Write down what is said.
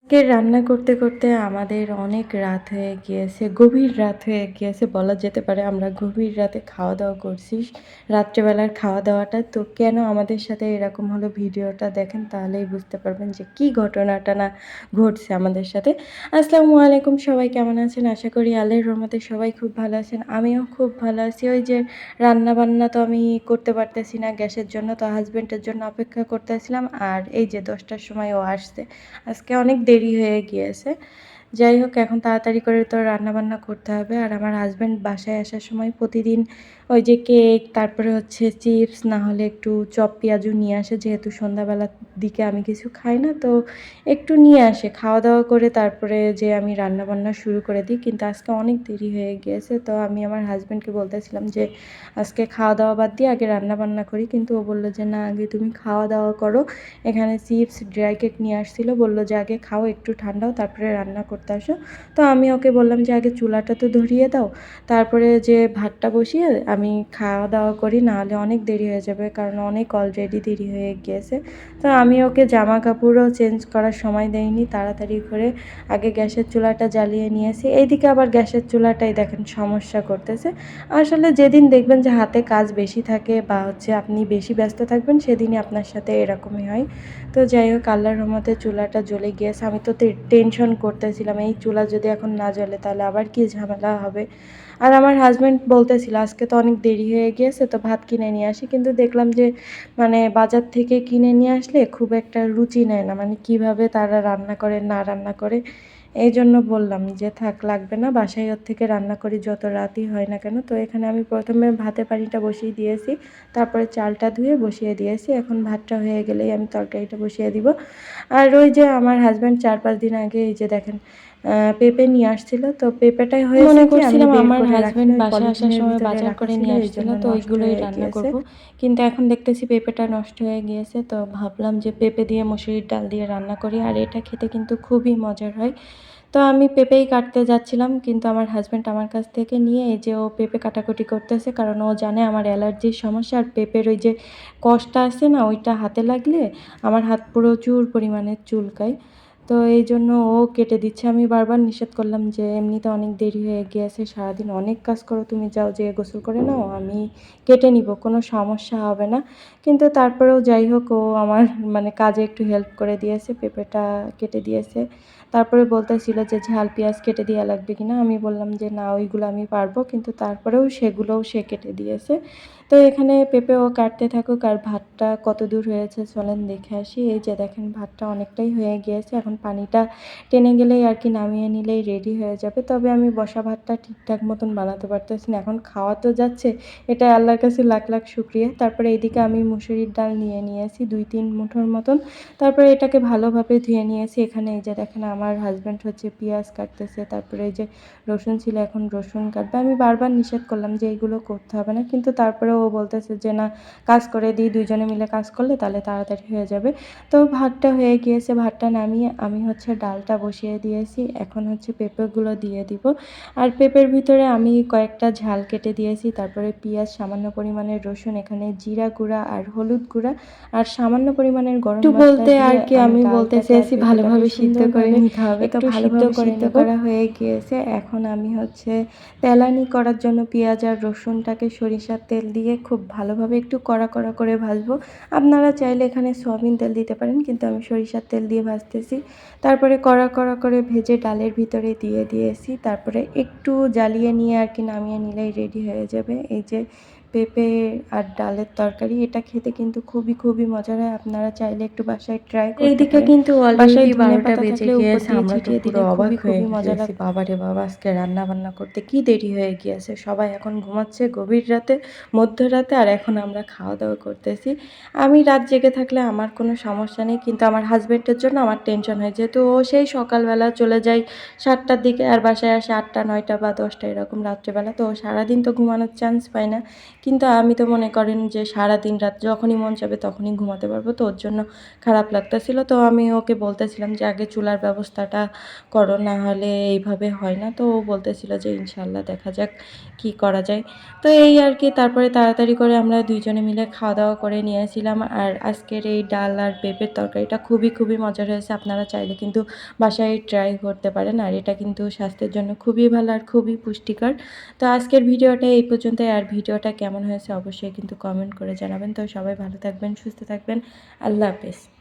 রান্না করতে, করতে আমাদের অনেক রাত হয়ে গিয়েছে। গভীর রাত হয়ে গিয়েছে বলা যেতে পারে। আমরা গভীর রাতে খাওয়া-দাওয়া করছি। রাত্রেবেলার খাওয়া-দাওয়াটা। তো কেন আমাদের সাথে এরকম হলো ভিডিওটা দেখেন তাহলেই বুঝতে পারবেন যে কী ঘটনাটা না ঘটছে আমাদের সাথে। আসসালামু আলাইকুম, সবাই কেমন আছেন? আশা করি আল্লাহর রহমতে সবাই খুব ভালো আছেন। আমিও খুব ভালো আছি। ওই যে রান্না-বান্না তো আমি করতে পারতেছি না গ্যাসের জন্য। তো হাসব্যান্ডের জন্য অপেক্ষা করতেছিলাম। আর এই যে ১০ টার সময় ও আসছে। আজকে অনেক দেরি হয়ে গিয়েছে। যাই হোক এখন তাড়াতাড়ি করে তো রান্নাবান্না করতে হবে। আর আমার হাসব্যান্ড বাসায় আসার সময় প্রতিদিন ওই যে কেক, তারপরে হচ্ছে চিপস, না হলে একটু চপ পেঁয়াজু নিয়ে আসে। যেহেতু সন্ধ্যাবেলার দিকে আমি কিছু খাই না, তো একটু নিয়ে আসে। খাওয়া-দাওয়া করে তারপরে যে আমি রান্নাবান্না শুরু করে দিই। কিন্তু আজকে অনেক দেরি হয়ে গিয়েছে। তো আমি আমার হাসব্যান্ডকে বলতেছিলাম যে, "আজকে খাওয়া-দাওয়া বাদ দিয়ে আগে রান্নাবান্না করি।" কিন্তু ও বলল যে, "না, আগে তুমি খাওয়া-দাওয়া করো।" এখানে চিপস, ড্রাই কেক নিয়ে আসছিল। বলল যে, "আগে খাও, একটু ঠান্ডা হোক, তারপরে রান্না করতে আসো।" তো আমি ওকে বললাম যে, "আগে চুলাটা তো ধরিয়ে দাও। তারপরে যে ভাতটা বসিয়ে আমি খাওয়া-দাওয়া করি, নাহলে অনেক দেরি হয়ে যাবে।" কারণ অনেক অলরেডি দেরি হয়ে গিয়েছে। তো আমি ওকে জামা-কাপড়ও চেঞ্জ করার সময় দেইনি। তাড়াতাড়ি করে আগে গ্যাসের চুলাটা জ্বালিয়ে নিয়েছি। এইদিকে আবার গ্যাসের চুলাটাই দেখেন সমস্যা করতেছে। আসলে যেদিন দেখবেন যে হাতে কাজ বেশি থাকে বা হচ্ছে আপনি বেশি ব্যস্ত থাকবেন, সেদিনই আপনার সাথে এরকমই হয়। তো যাই হোক আল্লাহর রহমতে চুলাটা জ্বলে গিয়েছে। আমি তো টেনশন করতেছিলাম এই চুলা যদি এখন না জ্বলে তাহলে আবার কি ঝামেলা হবে। আর আমার হাসব্যান্ড বলতেছিল আজকে তো অনেক দেরি হয়ে গিয়েছে, তো ভাত কিনে নিয়ে আসি। কিন্তু দেখলাম যে মানে বাজার থেকে কিনে নিয়ে আসলে খুব একটা রুচি নেয় না। মানে কিভাবে তারা রান্না করে না রান্না করে। এইজন্য বললাম যে থাক লাগবে না, বাসায় ওর থেকে রান্না করি যত রাতই হয় না কেন। তো এখানে আমি প্রথমে ভাতের পানিটা বসিয়ে দিয়েছি। তারপরে চালটা ধুয়ে বসিয়ে দিয়েছি। এখন ভাতটা হয়ে গেলেই আমি তরকারিটা বসিয়ে দিব। আর ওই যে আমার হাসব্যান্ড ৪-৫ দিন আগে এই যে দেখেন পেঁপে নিয়ে আসছিল। তো পেঁপেটাই হয়েছে মনে কি আমি করছিলাম বের আমার করে রাখিনি, হাসব্যান্ড ওই বাসায় আসার পলিথিনের সময় ভিতরে বাজার রাখা করে ছিল, নিয়ে এইজন্য আসছিল, তো নষ্ট ওইগুলোই হয়ে রান্না গিয়েছে। করব। কিন্তু এখন দেখতেছি পেঁপেটা নষ্ট হয়ে গিয়েছে, তো ভাবলাম যে পেঁপে দিয়ে মসুরির ডাল দিয়ে রান্না করি, আর এটা খেতে কিন্তু খুবই মজার হয়। তো আমি পেঁপেই কাটতে যাচ্ছিলাম, কিন্তু আমার হাসব্যান্ড আমার কাছ থেকে নিয়ে এই যে ও পেঁপে কাটাকুটি করতেছে, কারণ ও জানে আমার অ্যালার্জির সমস্যা। আর পেঁপের ওই যে কষটা আছে না, ওইটা হাতে লাগলে আমার হাত প্রচুর পরিমাণে চুলকায়। তো এইজন্য ও কেটে দিচ্ছে। আমি বারবার নিষেধ করলাম যে, "এমনিতে অনেক দেরি হয়ে গিয়েছে। সারাদিন অনেক কাজ করো। তুমি যাও, যেয়ে গোসল করে নাও। আমি কেটে নিবো। কোনো সমস্যা হবে না।" কিন্তু তারপরেও যাই হোক ও আমার মানে কাজে একটু হেল্প করে দিয়েছে। পেঁপেটা কেটে দিয়েছে। তারপরে বলতেছিল যে, "ঝাল পেঁয়াজ কেটে দেয়া লাগবে কিনা?" আমি বললাম যে, "না, ওইগুলো আমি পারবো।" কিন্তু তারপরেও সেগুলোও সে কেটে দিয়েছে। তো এখানে পেঁপে ও কাটতে থাকুক, আর ভাতটা কতদূর হয়েছে চলেন দেখে আসি। এই যে দেখেন ভাতটা অনেকটাই হয়ে গিয়েছে। এখন পানিটা টেনে গেলেই আর কি নামিয়ে নিলেই রেডি হয়ে যাবে। তবে আমি বসা ভাতটা ঠিকঠাক মতন বানাতে পারতেছি না। এখন খাওয়া তো যাচ্ছে, এটা আল্লাহর কাছে লাখ লাখ শুকরিয়া। তারপরে এইদিকে আমি মুসুরির ডাল নিয়ে নিয়েছি ২-৩ মুঠোর মতন। তারপরে এটাকে ভালোভাবে ধুয়ে নিয়েছি। এখানে এই যে দেখেন আমার হাসব্যান্ড হচ্ছে পেঁয়াজ কাটতেছে। তারপরে এই যে রসুন ছিল, এখন রসুন কাটবে। আমি বারবার নিষেধ করলাম যে এইগুলো করতে হবে না। কিন্তু তারপরেও ও বলতেছে যে, "না, কাজ করে দিই, ২ জনে মিলে কাজ করলে তাহলে তাড়াতাড়ি হয়ে যাবে।" তো ভাতটা হয়ে গিয়েছে। ভাতটা নামিয়ে আমি হচ্ছে ডালটা বসিয়ে দিয়েছি। এখন হচ্ছে পেঁপেগুলো দিয়ে দিব। আর পেঁপের ভিতরে আমি কয়েকটা ঝাল কেটে দিয়েছি। তারপরে পেঁয়াজ, সামান্য পরিমাণের রসুন, এখানে জিরা গুঁড়া আর হলুদ গুঁড়া আর সামান্য পরিমাণের গরম একটু মসলা বলতে দিয়ে আর কি আমি বলতে ডালটাকে আর চেয়েছি পেঁপেটাকে ভালোভাবে সিদ্ধ করে সুন্দরভাবে নিতে হবে। তো একটু ভালোভাবে সিদ্ধ সিদ্ধ করা হয়ে গিয়েছে। এখন আমি হচ্ছে তেলানি করার জন্য পেঁয়াজ আর রসুনটাকে সরিষার তেল দিয়ে খুব ভালোভাবে একটু কড়া কড়া করে ভাজবো। আপনারা চাইলে এখানে সয়াবিন তেল দিতে পারেন, কিন্তু আমি সরিষার তেল দিয়ে ভাজতেছি। তারপরে কড়া কড়া করে ভেজে ডালের ভিতরে দিয়ে দিয়েছি। তারপরে একটু জ্বালিয়ে নিয়ে আর কি নামিয়ে নিলেই রেডি হয়ে যাবে এই যে পেঁপে আর ডালের তরকারি। এটা খেতে কিন্তু খুবই খুবই মজার হয়। আপনারা চাইলে একটু বাসায় ট্রাই করতে এইদিকে পারেন। কিন্তু বাসায় অলরেডি ধনে ১২টা পাতা বেজে থাকলে উপর গিয়েছে। দিয়ে আমরা তো ছিটিয়ে পুরো দিলে অবাক খুবই হয়ে খুবই মজা গিয়েছি। লাগবে। বাবারে বাবা! আজকে রান্না-বান্না করতে কি দেরি হয়ে গিয়েছে। সবাই এখন ঘুমাচ্ছে গভীর রাতে, মধ্যরাতে, আর এখন আমরা খাওয়া-দাওয়া করতেছি। আমি রাত জেগে থাকলে আমার কোনো সমস্যা নেই। কিন্তু আমার হাসব্যান্ডের জন্য আমার টেনশন হয়। যেহেতু ও সেই সকালবেলা চলে যায় ৭টার দিকে, আর বাসায় আসে ৮টা, ৯টা বা ১০টা এরকম রাত্রেবেলা। তো ও সারাদিন তো ঘুমানোর চান্স পায় না। কিন্তু আমি তো মনে করেন যে সারাদিন রাত যখনই মন চাবে তখনই ঘুমাতে পারবো। তো ওর জন্য খারাপ লাগতেছিল। তো আমি ওকে বলতেছিলাম যে, "আগে চুলার ব্যবস্থাটা করো, না হলে এইভাবে হয় না।" তো ও বলতেছিল যে, "ইনশাআল্লাহ দেখা যাক কি করা যায়।" তো এই আরকি তারপরে তাড়াতাড়ি করে আমরা ২ জনে মিলে খাওয়া-দাওয়া করে নিয়েছিলাম। আর আজকের এই ডাল আর পেঁপের তরকারিটা খুবই, খুবই মজার হয়েছে। আপনারা চাইলে কিন্তু বাসায় ট্রাই করতে পারেন। আর এটা কিন্তু স্বাস্থ্যের জন্য খুবই ভালো আর খুবই পুষ্টিকর। তো আজকের ভিডিওটা এই পর্যন্তই। আর ভিডিওটা কেমন হয়েছে অবশ্যই কিন্তু কমেন্ট করে জানাবেন। তো সবাই ভালো থাকবেন, সুস্থ থাকবেন। আল্লাহ হাফেজ।